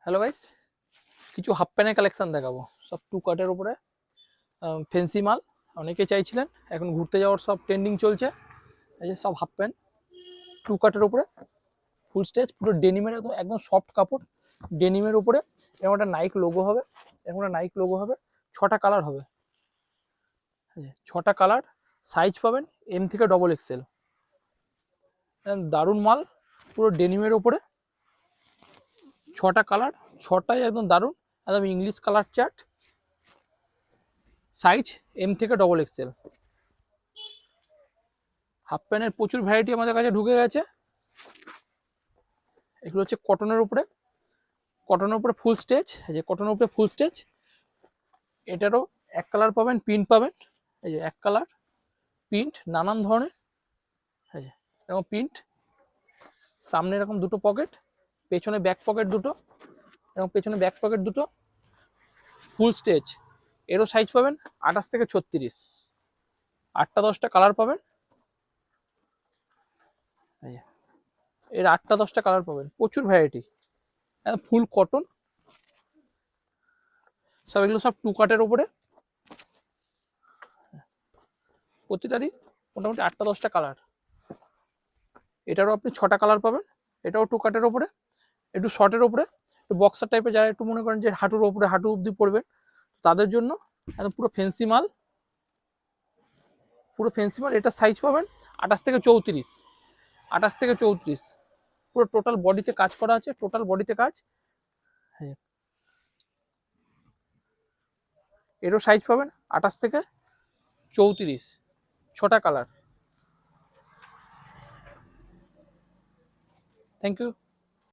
Hello guys, কিছু half প্যান্টের collection দেখাবো। সব টু কাটের উপরে ফেন্সি মাল অনেকে চাইছিলেন, এখন ঘুরতে যাওয়ার সব ট্রেন্ডিং চলছে। এই যে সব হাফ প্যান্ট টু কাটের উপরে ফুল স্টেজ, পুরো ডেনিমের একদম সফট কাপড়, ডেনিমের উপরে এরকম একটা নাইক লোগো হবে, এরকম একটা নাইক লোগো হবে। 6টা কালার হবে, 6টা কালার, সাইজ পাবেন এম থেকে ডবল এক্সেল। দারুণ মাল, পুরো ডেনিমের উপরে 6টা কালার, 6টাই একদম দারুণ, একদম English colour chart, size M থেকে ডবল এক্সেল। হাফ প্যান্টের প্রচুর ভ্যারাইটি আমাদের কাছে ঢুকে গেছে। এগুলো হচ্ছে কটনের উপরে ফুল স্টেজ, এই যে কটনের উপরে ফুল স্টেজ। এটারও এক কালার পাবেন, প্রিন্ট পাবেন, এই যে এক কালার প্রিন্ট, নানান ধরনের, এই যে এরকম প্রিন্ট। সামনে এরকম দুটো পকেট, পেছনে ব্যাক পকেট দুটো, এরকম পেছনে ব্যাক পকেট দুটো, ফুল স্টেজ। এরও সাইজ পাবেন 28 থেকে 36, 8টা 10টা কালার পাবেন। এর 8টা 10টা কালার পাবেন, প্রচুর ভ্যারাইটি, ফুল কটন সব। এগুলো সব টু কাটের উপরে, প্রতিটারই মোটামুটি 8টা 10টা কালার। এটারও আপনি 6টা কালার পাবেন। এটাও টু কাটের উপরে, একটু শর্টের উপরে, একটু বক্সার টাইপের, যারা একটু মনে করেন যে হাঁটুর উপরে, হাঁটু অব্দি পড়বে, তাদের জন্য একদম পুরো ফেন্সি মাল, পুরো ফেন্সি মাল। এটা সাইজ পাবেন 28 থেকে 34, 28 থেকে 34। পুরো টোটাল বডিতে কাজ করা আছে, টোটাল বডিতে কাজ। হ্যাঁ, এরও সাইজ পাবেন 28 থেকে 34, 6টা কালার। Thank you.